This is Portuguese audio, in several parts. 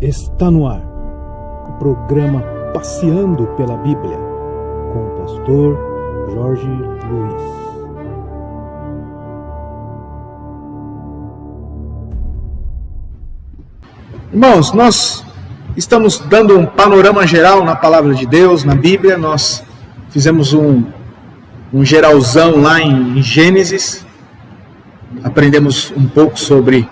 Está no ar o programa Passeando pela Bíblia, com o pastor Jorge Luiz. Irmãos, nós estamos dando um panorama geral na Palavra de Deus, na Bíblia. Nós fizemos um geralzão lá em Gênesis. Aprendemos um pouco sobre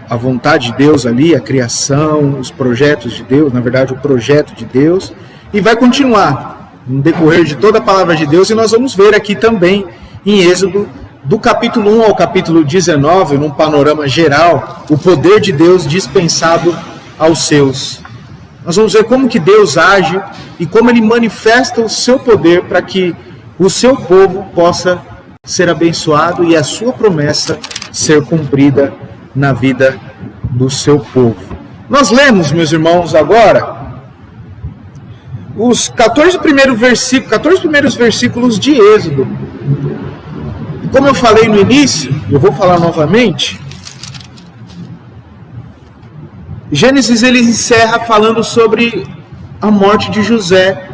a vontade de Deus ali, a criação, os projetos de Deus, na verdade o projeto de Deus, e vai continuar no decorrer de toda a Palavra de Deus, e nós vamos ver aqui também em Êxodo, do capítulo 1 ao capítulo 19, num panorama geral, o poder de Deus dispensado aos seus. Nós vamos ver como que Deus age e como Ele manifesta o seu poder para que o seu povo possa ser abençoado e a sua promessa ser cumprida na vida do seu povo. Nós lemos, meus irmãos, agora os 14 primeiros versículos de Êxodo. E como eu falei no início, eu vou falar novamente, Gênesis ele encerra falando sobre a morte de José.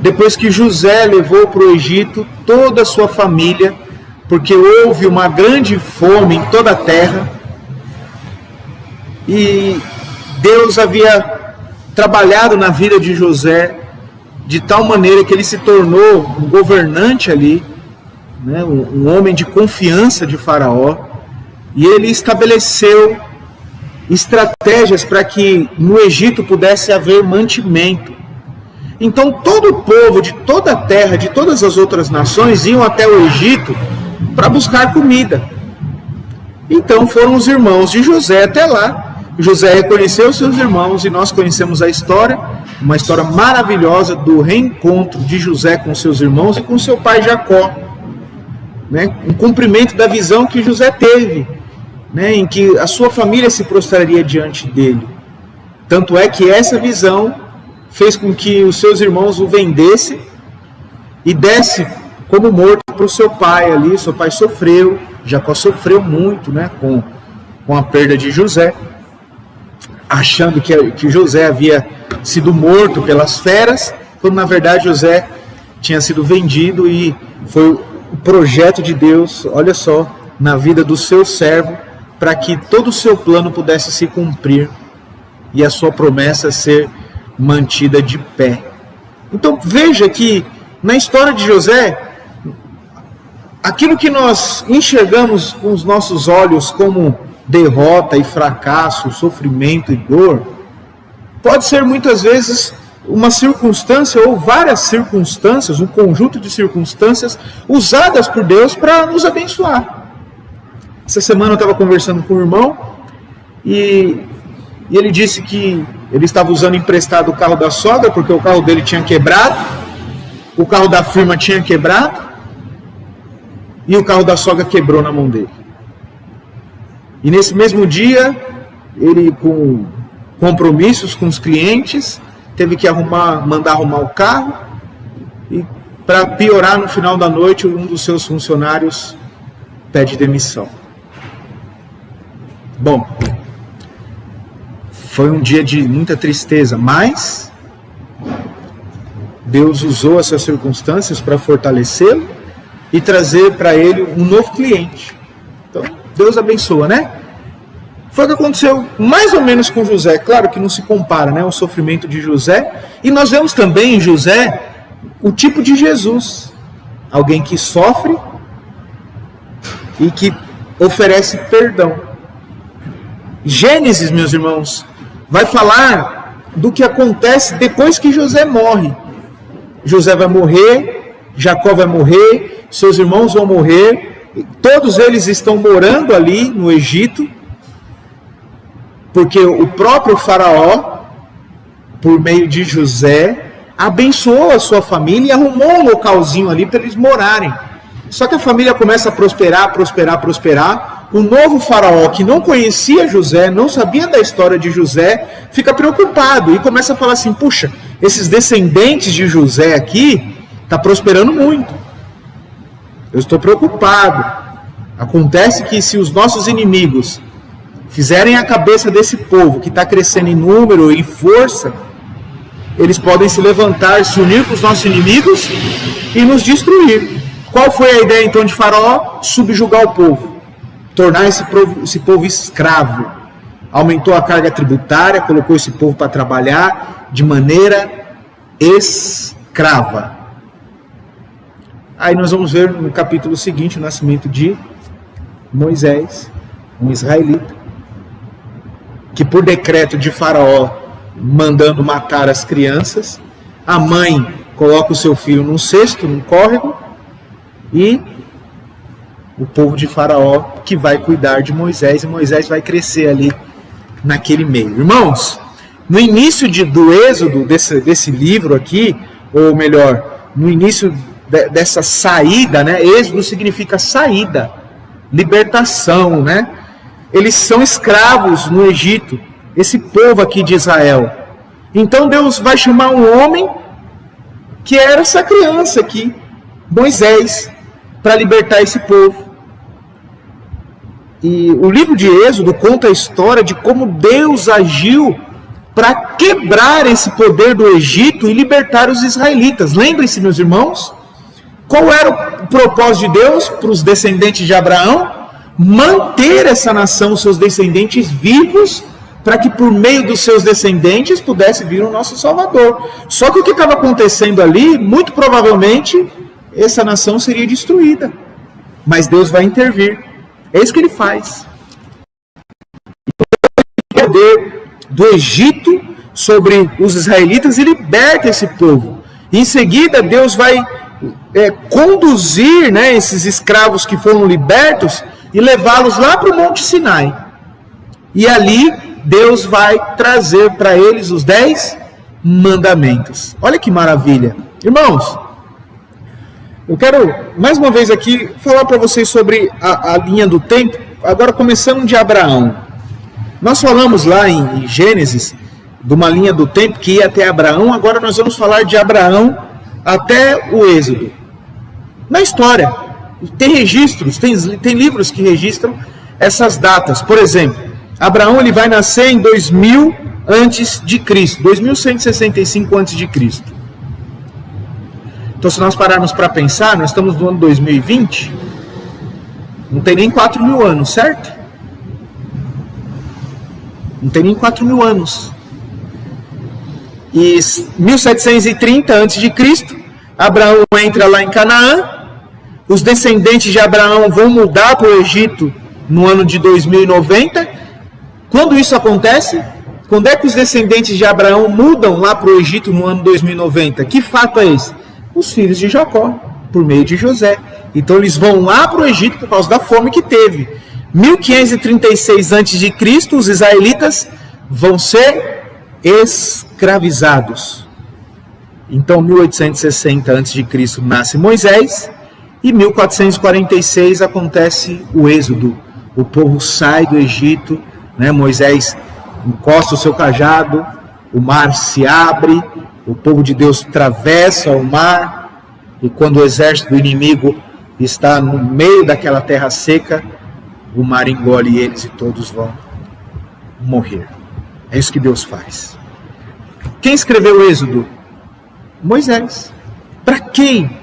Depois que José levou para o Egito toda a sua família, porque houve uma grande fome em toda a terra, e Deus havia trabalhado na vida de José de tal maneira que ele se tornou um governante ali, um homem de confiança de Faraó, e ele estabeleceu estratégias para que no Egito pudesse haver mantimento. Então todo o povo de toda a terra, de todas as outras nações, iam até o Egito para buscar comida. Então foram os irmãos de José até lá. José reconheceu seus irmãos e nós conhecemos a história, uma história maravilhosa do reencontro de José com seus irmãos e com seu pai Jacó, um cumprimento da visão que José teve, em que a sua família se prostraria diante dele. Tanto é que essa visão fez com que os seus irmãos o vendessem e desse como morto para o seu pai ali. Seu pai sofreu, Jacó sofreu muito com a perda de José, achando que José havia sido morto pelas feras, quando na verdade José tinha sido vendido, e foi o projeto de Deus, olha só, na vida do seu servo, para que todo o seu plano pudesse se cumprir e a sua promessa ser mantida de pé. Então veja que na história de José, aquilo que nós enxergamos com os nossos olhos como derrota e fracasso, sofrimento e dor, pode ser muitas vezes uma circunstância ou várias circunstâncias, um conjunto de circunstâncias usadas por Deus para nos abençoar. Essa semana eu estava conversando com um irmão e ele disse que ele estava usando emprestado o carro da sogra porque o carro dele tinha quebrado, o carro da firma tinha quebrado e o carro da sogra quebrou na mão dele. E nesse mesmo dia, ele com compromissos com os clientes, teve que mandar arrumar o carro, e para piorar, no final da noite, um dos seus funcionários pede demissão. Bom, foi um dia de muita tristeza, mas Deus usou essas circunstâncias para fortalecê-lo e trazer para ele um novo cliente. Então, Deus abençoa, Foi o que aconteceu mais ou menos com José. Claro que não se compara, o sofrimento de José. E nós vemos também em José o tipo de Jesus. Alguém que sofre e que oferece perdão. Gênesis, meus irmãos, vai falar do que acontece depois que José morre. José vai morrer, Jacó vai morrer, seus irmãos vão morrer, todos eles estão morando ali no Egito, porque o próprio Faraó, por meio de José, abençoou a sua família e arrumou um localzinho ali para eles morarem. Só que a família começa a prosperar. O novo Faraó, que não conhecia José, não sabia da história de José, fica preocupado e começa a falar assim: puxa, esses descendentes de José aqui estão prosperando muito. Eu estou preocupado. Acontece que se os nossos inimigos fizerem a cabeça desse povo, que está crescendo em número e força, eles podem se levantar, se unir com os nossos inimigos e nos destruir. Qual foi a ideia então de Faraó? Subjugar o povo, tornar esse povo escravo. Aumentou a carga tributária, colocou esse povo para trabalhar de maneira escrava. Aí nós vamos ver no capítulo seguinte o nascimento de Moisés, um israelita, que por decreto de Faraó, mandando matar as crianças, a mãe coloca o seu filho num cesto, num córrego, e o povo de Faraó que vai cuidar de Moisés, e Moisés vai crescer ali naquele meio. Irmãos, no início do êxodo desse livro aqui, ou melhor, no início dessa saída, né? Êxodo significa saída, libertação, né? Eles são escravos no Egito, esse povo aqui de Israel. Então Deus vai chamar um homem que era essa criança aqui, Moisés, para libertar esse povo. E o livro de Êxodo conta a história de como Deus agiu para quebrar esse poder do Egito e libertar os israelitas. Lembrem-se, meus irmãos, qual era o propósito de Deus para os descendentes de Abraão? Manter essa nação, seus descendentes vivos, para que por meio dos seus descendentes pudesse vir o nosso Salvador. Só que o que estava acontecendo ali, muito provavelmente, essa nação seria destruída. Mas Deus vai intervir. É isso que ele faz. O poder do Egito sobre os israelitas e liberta esse povo. Em seguida, Deus vai conduzir, né, esses escravos que foram libertos e levá-los lá para o Monte Sinai. E ali Deus vai trazer para eles os 10 mandamentos. Olha que maravilha. Irmãos, eu quero mais uma vez aqui falar para vocês sobre a linha do tempo, agora começando de Abraão. Nós falamos lá em Gênesis de uma linha do tempo que ia até Abraão, agora nós vamos falar de Abraão até o Êxodo. Na história, tem registros, tem livros que registram essas datas. Por exemplo, Abraão ele vai nascer em 2000 antes de Cristo, 2165 antes de Cristo. Então, se nós pararmos para pensar, nós estamos no ano 2020, não tem nem 4.000 anos, certo? Não tem nem 4.000 anos. E 1730 a.C., Abraão entra lá em Canaã, os descendentes de Abraão vão mudar para o Egito no ano de 2090. Quando isso acontece? Quando é que os descendentes de Abraão mudam lá para o Egito no ano 2090? Que fato é esse? Os filhos de Jacó, por meio de José. Então eles vão lá para o Egito por causa da fome que teve. 1536 a.C., os israelitas vão ser escravizados. Então, 1860 a.C. nasce Moisés e 1446 acontece o Êxodo. O povo sai do Egito, né? Moisés encosta o seu cajado, o mar se abre, o povo de Deus atravessa o mar, e quando o exército do inimigo está no meio daquela terra seca, o mar engole eles e todos vão morrer. É isso que Deus faz. Quem escreveu o Êxodo? Moisés. Para quem?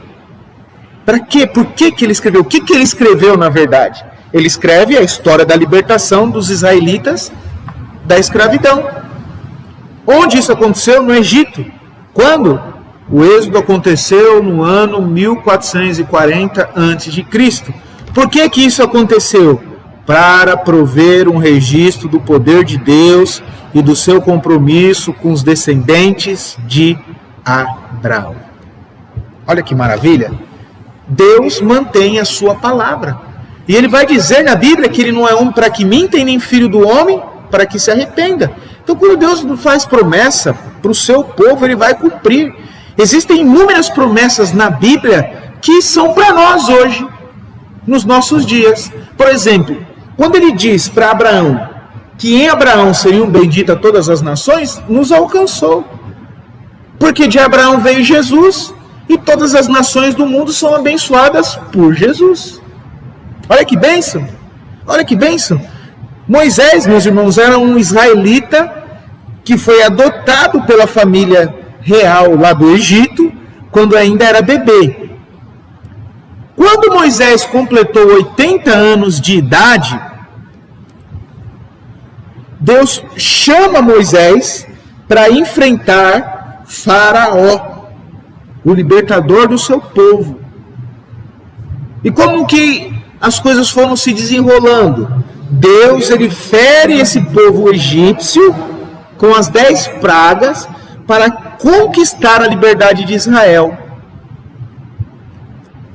Para quê? Por que ele escreveu? O que ele escreveu na verdade? Ele escreve a história da libertação dos israelitas da escravidão. Onde isso aconteceu? No Egito. Quando? O Êxodo aconteceu no ano 1440 a.C. Por que isso aconteceu? Para prover um registro do poder de Deus e do seu compromisso com os descendentes de Abraão. Olha que maravilha! Deus mantém a sua palavra. E ele vai dizer na Bíblia que ele não é homem para que minta e nem filho do homem para que se arrependa. Então, quando Deus faz promessa para o seu povo, ele vai cumprir. Existem inúmeras promessas na Bíblia que são para nós hoje, nos nossos dias. Por exemplo, quando ele diz para Abraão que em Abraão seriam benditas todas as nações, nos alcançou. Porque de Abraão veio Jesus e todas as nações do mundo são abençoadas por Jesus. Olha que bênção! Olha que bênção! Moisés, meus irmãos, era um israelita que foi adotado pela família real lá do Egito, quando ainda era bebê. Quando Moisés completou 80 anos de idade, Deus chama Moisés para enfrentar Faraó, o libertador do seu povo. E como que as coisas foram se desenrolando? Deus, ele fere esse povo egípcio com as 10 pragas para conquistar a liberdade de Israel.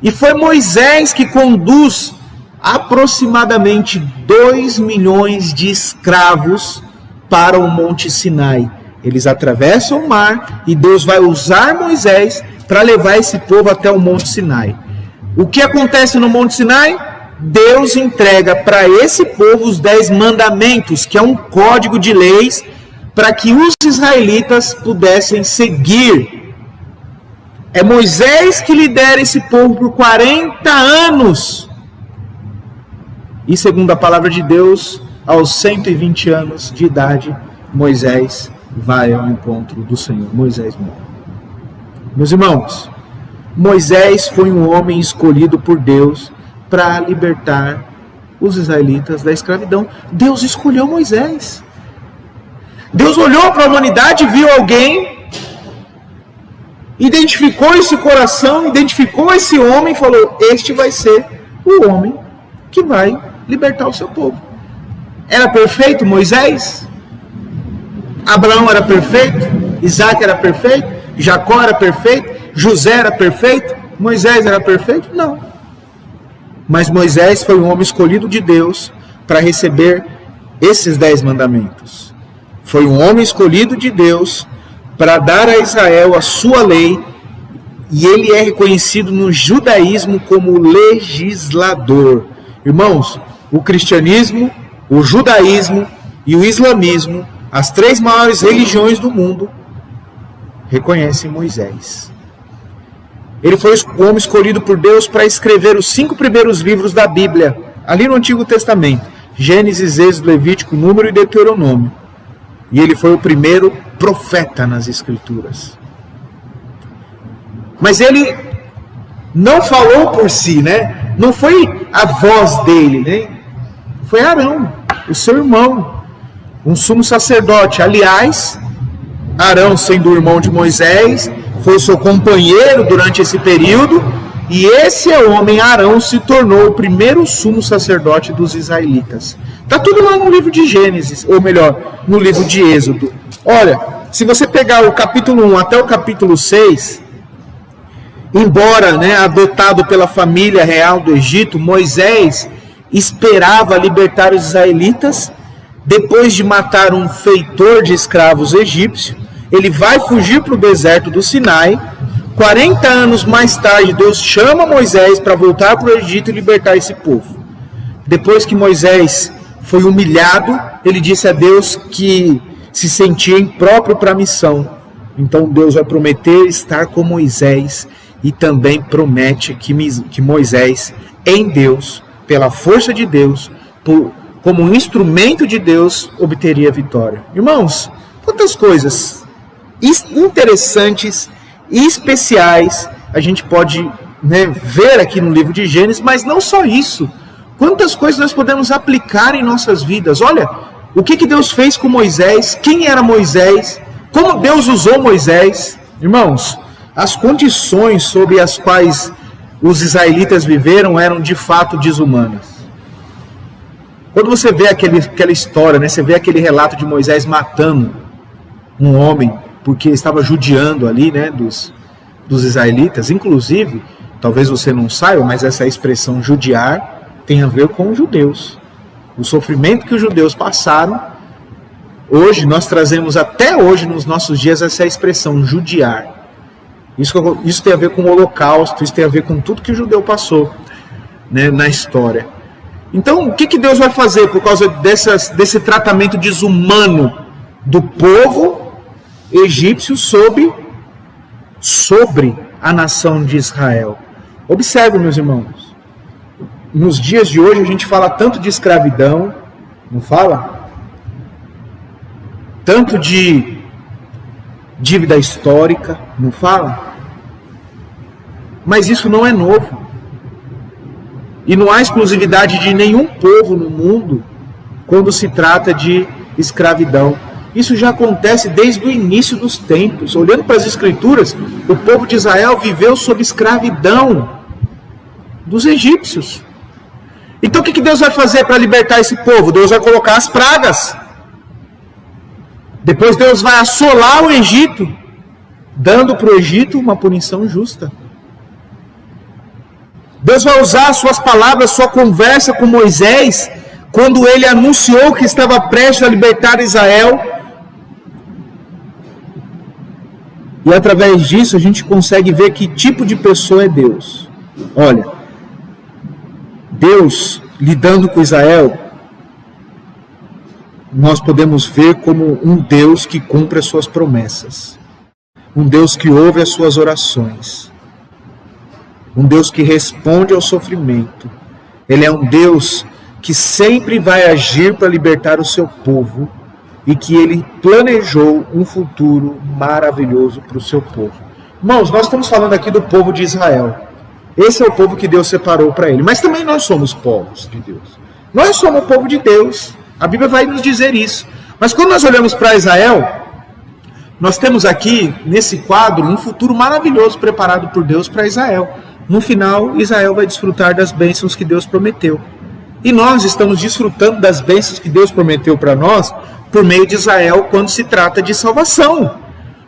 E foi Moisés que conduz aproximadamente 2 milhões de escravos para o Monte Sinai. Eles atravessam o mar e Deus vai usar Moisés para levar esse povo até o Monte Sinai. O que acontece no Monte Sinai? Deus entrega para esse povo os 10 mandamentos, que é um código de leis para que os israelitas pudessem seguir. É Moisés que lidera esse povo por 40 anos. E segundo a palavra de Deus, aos 120 anos de idade, Moisés vai ao encontro do Senhor. Moisés morre. Meus irmãos, Moisés foi um homem escolhido por Deus para libertar os israelitas da escravidão. Deus escolheu Moisés. Deus olhou para a humanidade, viu alguém, identificou esse coração, identificou esse homem e falou: este vai ser o homem que vai libertar o seu povo. Era perfeito Moisés? Abraão era perfeito? Isaac era perfeito? Jacó era perfeito? José era perfeito? Moisés era perfeito? Não. Mas Moisés foi um homem escolhido de Deus para receber esses 10 mandamentos. Foi um homem escolhido de Deus para dar a Israel a sua lei, e ele é reconhecido no judaísmo como legislador. Irmãos, o cristianismo, o judaísmo e o islamismo, as 3 maiores religiões do mundo, reconhecem Moisés. Ele foi o homem escolhido por Deus para escrever os 5 primeiros livros da Bíblia, ali no Antigo Testamento: Gênesis, Êxodo, Levítico, Número e Deuteronômio. E ele foi o primeiro profeta nas Escrituras. Mas ele não falou por si, né? Não foi a voz dele, né? Foi Arão, o seu irmão, um sumo sacerdote. Aliás, Arão, sendo o irmão de Moisés, foi o seu companheiro durante esse período, e esse homem, Arão, se tornou o primeiro sumo sacerdote dos israelitas. Está tudo lá no livro de Gênesis, ou melhor, no livro de Êxodo. Olha, se você pegar o capítulo 1 até o capítulo 6, embora, né, adotado pela família real do Egito, Moisés esperava libertar os israelitas. Depois de matar um feitor de escravos egípcio, ele vai fugir para o deserto do Sinai. 40 anos mais tarde, Deus chama Moisés para voltar para o Egito e libertar esse povo. Depois que Moisés foi humilhado, ele disse a Deus que se sentia impróprio para a missão. Então Deus vai prometer estar com Moisés, e também promete que Moisés, em Deus, pela força de Deus, como um instrumento de Deus, obteria vitória. Irmãos, quantas coisas interessantes e especiais a gente pode, né, ver aqui no livro de Gênesis, mas não só isso. Quantas coisas nós podemos aplicar em nossas vidas. Olha, o que Deus fez com Moisés, quem era Moisés, como Deus usou Moisés. Irmãos, as condições sob as quais os israelitas viveram eram de fato desumanas. Quando você vê aquela história, né, você vê aquele relato de Moisés matando um homem porque estava judiando ali, né, dos israelitas. Inclusive, talvez você não saiba, mas essa expressão judiar tem a ver com os judeus. O sofrimento que os judeus passaram, hoje nós trazemos até hoje nos nossos dias essa expressão judiar. Isso tem a ver com o Holocausto, isso tem a ver com tudo que o judeu passou, né, na história. Então, o que Deus vai fazer por causa desse tratamento desumano do povo egípcio sobre a nação de Israel? Observe, meus irmãos, nos dias de hoje a gente fala tanto de escravidão, Não fala? Tanto de dívida histórica, não fala? Mas isso não é novo. E não há exclusividade de nenhum povo no mundo quando se trata de escravidão. Isso já acontece desde o início dos tempos. Olhando para as Escrituras, o povo de Israel viveu sob escravidão dos egípcios. Então o que Deus vai fazer para libertar esse povo? Deus vai colocar as pragas. Depois Deus vai assolar o Egito, dando para o Egito uma punição justa. Deus vai usar suas palavras, sua conversa com Moisés, quando ele anunciou que estava prestes a libertar Israel. E através disso a gente consegue ver que tipo de pessoa é Deus. Olha, Deus lidando com Israel, nós podemos ver como um Deus que cumpre as suas promessas. Um Deus que ouve as suas orações. Um Deus que responde ao sofrimento. Ele é um Deus que sempre vai agir para libertar o seu povo e que ele planejou um futuro maravilhoso para o seu povo. Irmãos, nós estamos falando aqui do povo de Israel. Esse é o povo que Deus separou para ele. Mas também nós somos povos de Deus. Nós somos o povo de Deus. A Bíblia vai nos dizer isso. Mas quando nós olhamos para Israel, nós temos aqui, nesse quadro, um futuro maravilhoso preparado por Deus para Israel. No final, Israel vai desfrutar das bênçãos que Deus prometeu. E nós estamos desfrutando das bênçãos que Deus prometeu para nós por meio de Israel quando se trata de salvação.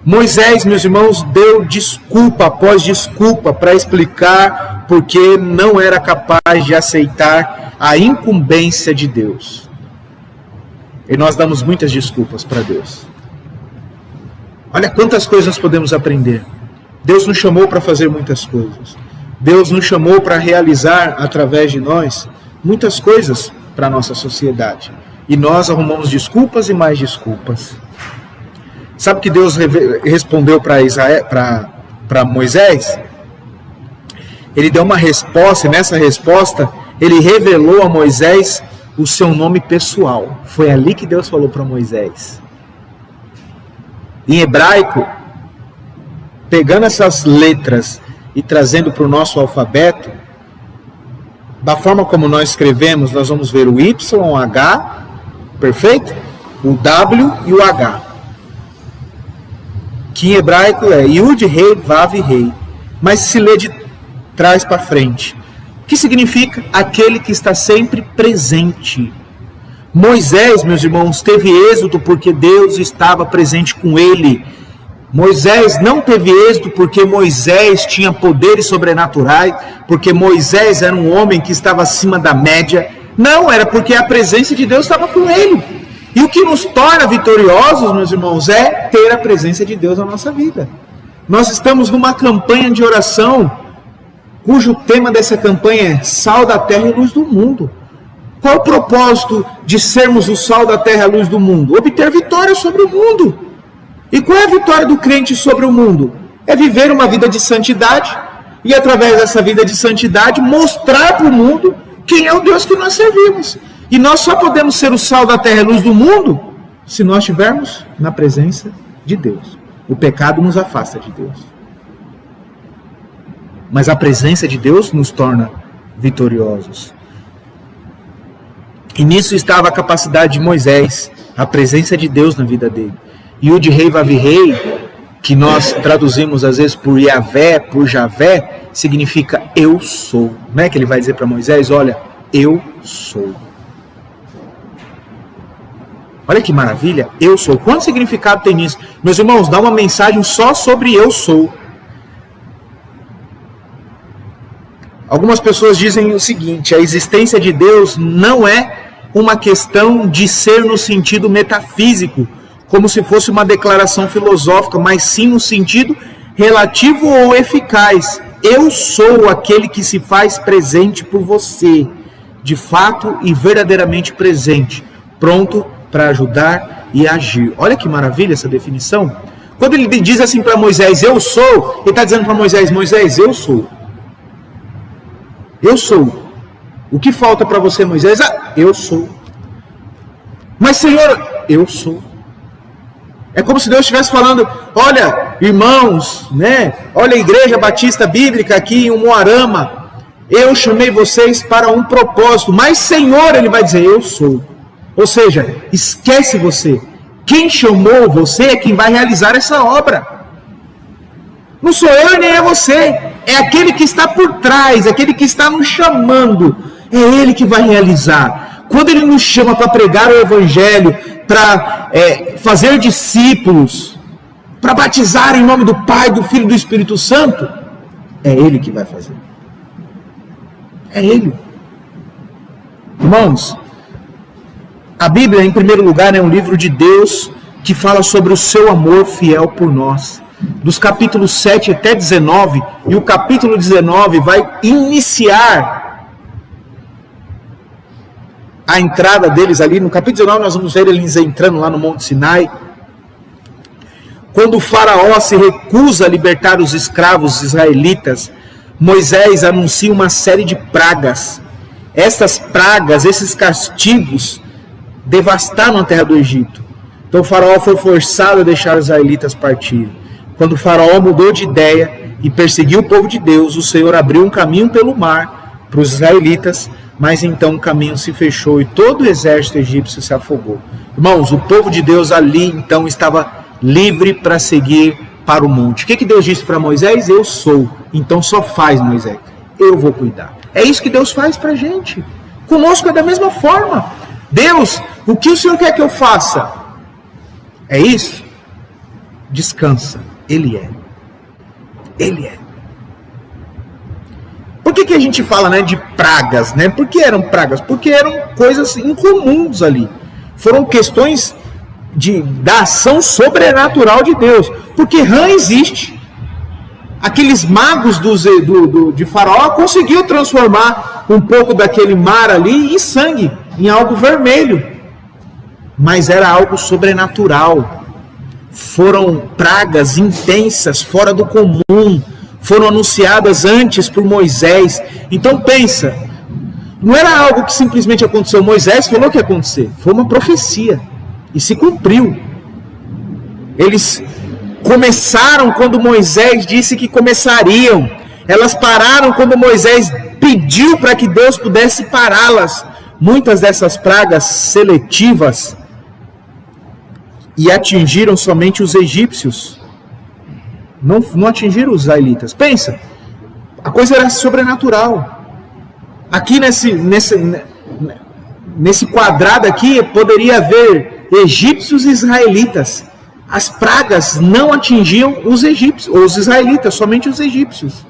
Moisés, meus irmãos, deu desculpa após desculpa para explicar porque não era capaz de aceitar a incumbência de Deus. E nós damos muitas desculpas para Deus. Olha quantas coisas nós podemos aprender. Deus nos chamou para fazer muitas coisas. Deus nos chamou para realizar, através de nós, muitas coisas para a nossa sociedade. E nós arrumamos desculpas e mais desculpas. Sabe o que Deus respondeu para Moisés? Ele deu uma resposta, e nessa resposta, ele revelou a Moisés o seu nome pessoal. Foi ali que Deus falou para Moisés. Em hebraico, pegando essas letras e trazendo para o nosso alfabeto, da forma como nós escrevemos, nós vamos ver o Y, o H, perfeito? O W e o H. Que em hebraico é Yud, Rei, Vav, Rei. Mas se lê de trás para frente. O que significa? Aquele que está sempre presente. Moisés, meus irmãos, teve êxito porque Deus estava presente com ele. Moisés não teve êxito porque Moisés tinha poderes sobrenaturais, porque Moisés era um homem que estava acima da média. Não, era porque a presença de Deus estava com ele. E o que nos torna vitoriosos, meus irmãos, é ter a presença de Deus na nossa vida. Nós estamos numa campanha de oração, cujo tema dessa campanha é Sal da Terra e Luz do Mundo. Qual o propósito de sermos o sal da terra e a luz do mundo? Obter vitória sobre o mundo. E qual é a vitória do crente sobre o mundo? É viver uma vida de santidade e, através dessa vida de santidade, mostrar para o mundo quem é o Deus que nós servimos. E nós só podemos ser o sal da terra e a luz do mundo se nós estivermos na presença de Deus. O pecado nos afasta de Deus. Mas a presença de Deus nos torna vitoriosos. E nisso estava a capacidade de Moisés, a presença de Deus na vida dele. Yud, Rei, Vav, Rei, que nós traduzimos às vezes por Yahvé, por Javé, significa eu sou. Não é que ele vai dizer para Moisés, olha, eu sou. Olha que maravilha, eu sou. Quanto significado tem nisso? Meus irmãos, dá uma mensagem só sobre eu sou. Algumas pessoas dizem o seguinte, a existência de Deus não é uma questão de ser no sentido metafísico, como se fosse uma declaração filosófica, mas sim no sentido relativo ou eficaz. Eu sou aquele que se faz presente por você, de fato e verdadeiramente presente, pronto para ajudar e agir. Olha que maravilha essa definição. Quando ele diz assim para Moisés, eu sou, ele está dizendo para Moisés, Moisés, eu sou. Eu sou. O que falta para você, Moisés? Eu sou. Mas Senhor, eu sou. É como se Deus estivesse falando, olha, irmãos, né? Olha a Igreja Batista Bíblica aqui em Umuarama, eu chamei vocês para um propósito, mas Senhor, Ele vai dizer, eu sou. Ou seja, esquece você. Quem chamou você é quem vai realizar essa obra. Não sou eu nem é você. É aquele que está por trás, aquele que está nos chamando. É Ele que vai realizar. Quando Ele nos chama para pregar o Evangelho, para fazer discípulos, para batizar em nome do Pai, do Filho e do Espírito Santo, é Ele que vai fazer. É Ele. Irmãos, a Bíblia, em primeiro lugar, é um livro de Deus que fala sobre o seu amor fiel por nós. Dos capítulos 7 até 19, e o capítulo 19 vai iniciar a entrada deles ali. No capítulo 19 nós vamos ver eles entrando lá no Monte Sinai. Quando o faraó se recusa a libertar os escravos israelitas, Moisés anuncia uma série de pragas. Essas pragas, esses castigos, devastaram a terra do Egito. Então o faraó foi forçado a deixar os israelitas partirem. Quando o faraó mudou de ideia e perseguiu o povo de Deus, o Senhor abriu um caminho pelo mar para os israelitas, mas então o caminho se fechou e todo o exército egípcio se afogou. Irmãos, o povo de Deus ali então estava livre para seguir para o monte. O que Deus disse para Moisés? Eu sou. Então só faz, Moisés. Eu vou cuidar. É isso que Deus faz para a gente. Conosco é da mesma forma. Deus, o que o Senhor quer que eu faça? É isso? Descansa. Ele é. Ele é. Por que a gente fala, de pragas? Por que eram pragas? Porque eram coisas incomuns ali. Foram questões da ação sobrenatural de Deus. Porque rã existe. Aqueles magos de Faraó conseguiu transformar um pouco daquele mar ali em sangue, em algo vermelho. Mas era algo sobrenatural. Foram pragas intensas, fora do comum, foram anunciadas antes por Moisés. Então pensa, não era algo que simplesmente aconteceu. Moisés falou que ia acontecer, foi uma profecia, e se cumpriu. Eles começaram quando Moisés disse que começariam, elas pararam quando Moisés pediu para que Deus pudesse pará-las. Muitas dessas pragas seletivas, e atingiram somente os egípcios. Não atingiram os israelitas. Pensa, a coisa era sobrenatural. Aqui nesse quadrado aqui poderia haver egípcios e israelitas. As pragas não atingiam os egípcios, ou os israelitas, somente os egípcios.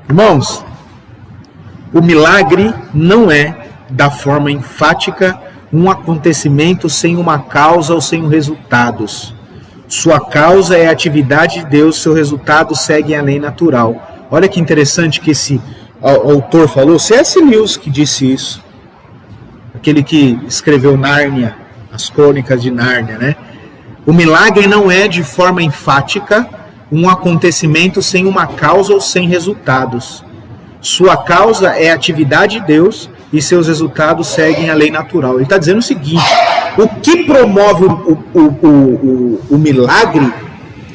Irmãos, o milagre não é da forma enfática um acontecimento sem uma causa ou sem resultados. Sua causa é a atividade de Deus, seu resultado segue a lei natural. Olha que interessante que esse autor falou, C.S. Lewis que disse isso. Aquele que escreveu Nárnia, as Crônicas de Nárnia, O milagre não é de forma enfática um acontecimento sem uma causa ou sem resultados. Sua causa é a atividade de Deus e seus resultados seguem a lei natural. Ele está dizendo o seguinte, o que promove o milagre,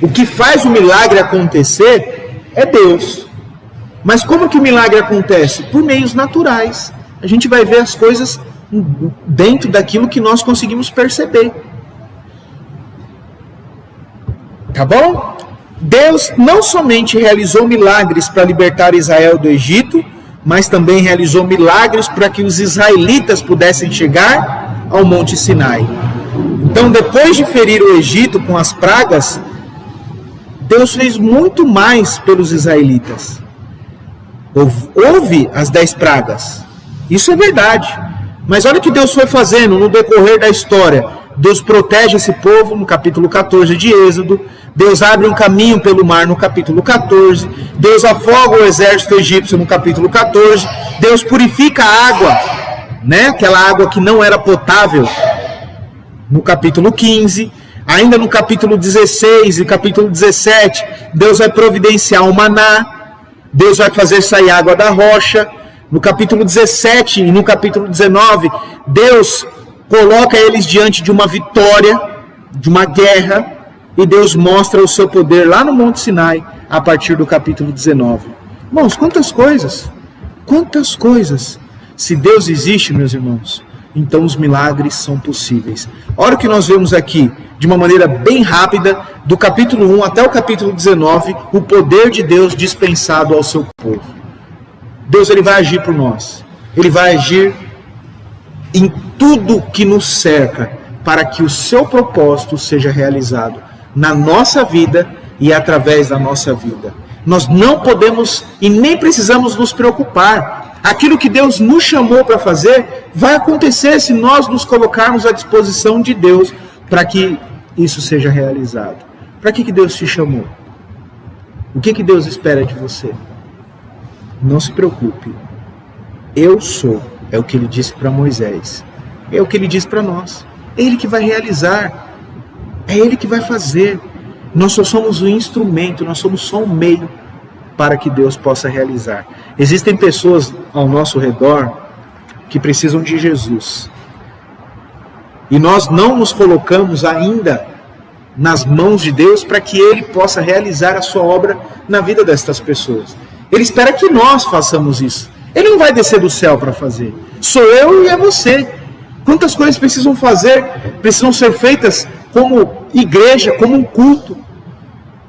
o que faz o milagre acontecer é Deus. Mas como que o milagre acontece? Por meios naturais. A gente vai ver as coisas dentro daquilo que nós conseguimos perceber. Tá bom? Deus não somente realizou milagres para libertar Israel do Egito, mas também realizou milagres para que os israelitas pudessem chegar ao Monte Sinai. Então, depois de ferir o Egito com as pragas, Deus fez muito mais pelos israelitas. Houve as 10 pragas. Isso é verdade. Mas olha o que Deus foi fazendo no decorrer da história. Deus protege esse povo no capítulo 14 de Êxodo. Deus abre um caminho pelo mar no capítulo 14. Deus afoga o exército egípcio no capítulo 14. Deus purifica a água, aquela água que não era potável, no capítulo 15. Ainda no capítulo 16 e capítulo 17, Deus vai providenciar o maná. Deus vai fazer sair água da rocha. No capítulo 17 e no capítulo 19, Deus coloca eles diante de uma vitória, de uma guerra, e Deus mostra o seu poder lá no Monte Sinai, a partir do capítulo 19. Irmãos, quantas coisas! Quantas coisas! Se Deus existe, meus irmãos, então os milagres são possíveis. Olha o que nós vemos aqui, de uma maneira bem rápida, do capítulo 1 até o capítulo 19, o poder de Deus dispensado ao seu povo. Deus ele vai agir por nós. Ele vai agir em tudo que nos cerca, para que o seu propósito seja realizado na nossa vida e através da nossa vida. Nós não podemos e nem precisamos nos preocupar. Aquilo que Deus nos chamou para fazer vai acontecer se nós nos colocarmos à disposição de Deus para que isso seja realizado. Para que Deus te chamou? O que Deus espera de você? Não se preocupe. Eu sou, é o que ele disse para Moisés. É o que ele diz para nós. É ele que vai realizar. É ele que vai fazer. Nós só somos um instrumento, nós somos só um meio para que Deus possa realizar. Existem pessoas ao nosso redor que precisam de Jesus. E nós não nos colocamos ainda nas mãos de Deus para que Ele possa realizar a sua obra na vida destas pessoas. Ele espera que nós façamos isso. Ele não vai descer do céu para fazer. Sou eu e é você. Quantas coisas precisam ser feitas como igreja, como um culto.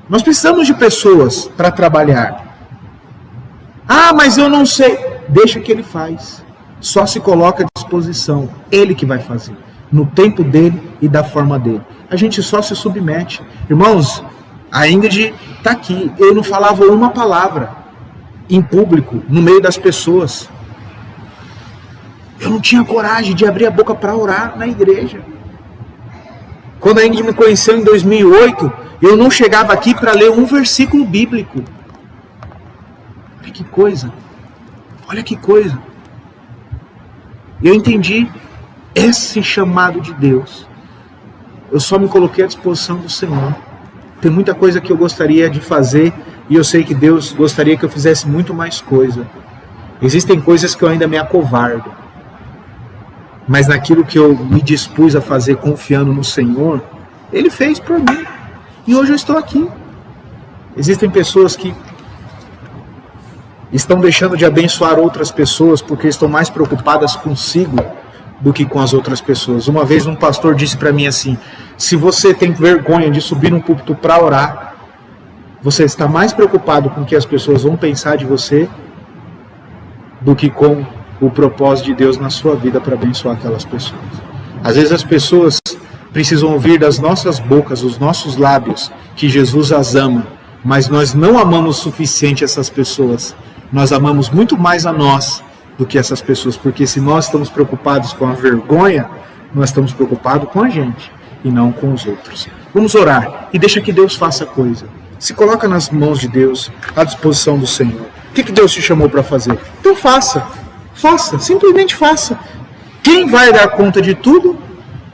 Nós precisamos de pessoas para trabalhar. Ah, mas eu não sei. Deixa que ele faz. Só se coloca à disposição. Ele que vai fazer. No tempo dele e da forma dele. A gente só se submete. Irmãos, a Ingrid está aqui. Eu não falava uma palavra em público, no meio das pessoas. Eu não tinha coragem de abrir a boca para orar na igreja. Quando a Ingrid me conheceu em 2008, eu não chegava aqui para ler um versículo bíblico. Olha que coisa. Olha que coisa. Eu entendi esse chamado de Deus. Eu só me coloquei à disposição do Senhor. Tem muita coisa que eu gostaria de fazer e eu sei que Deus gostaria que eu fizesse muito mais coisa. Existem coisas que eu ainda me acovardo. Mas naquilo que eu me dispus a fazer confiando no Senhor, Ele fez por mim. E hoje eu estou aqui. Existem pessoas que estão deixando de abençoar outras pessoas porque estão mais preocupadas consigo do que com as outras pessoas. Uma vez um pastor disse para mim assim: se você tem vergonha de subir num púlpito para orar, você está mais preocupado com o que as pessoas vão pensar de você do que com o propósito de Deus na sua vida para abençoar aquelas pessoas. Às vezes as pessoas precisam ouvir das nossas bocas, dos nossos lábios, que Jesus as ama, mas nós não amamos o suficiente essas pessoas. Nós amamos muito mais a nós do que essas pessoas, porque se nós estamos preocupados com a vergonha, nós estamos preocupados com a gente e não com os outros. Vamos orar e deixa que Deus faça a coisa. Se coloca nas mãos de Deus, à disposição do Senhor. O que Deus te chamou para fazer? Então faça. Faça, simplesmente faça. Quem vai dar conta de tudo,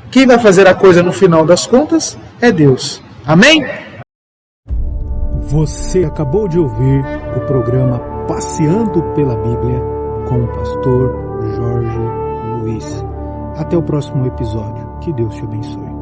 quem vai fazer a coisa no final das contas, é Deus. Amém? Você acabou de ouvir o programa Passeando pela Bíblia com o pastor Jorge Luiz. Até o próximo episódio. Que Deus te abençoe.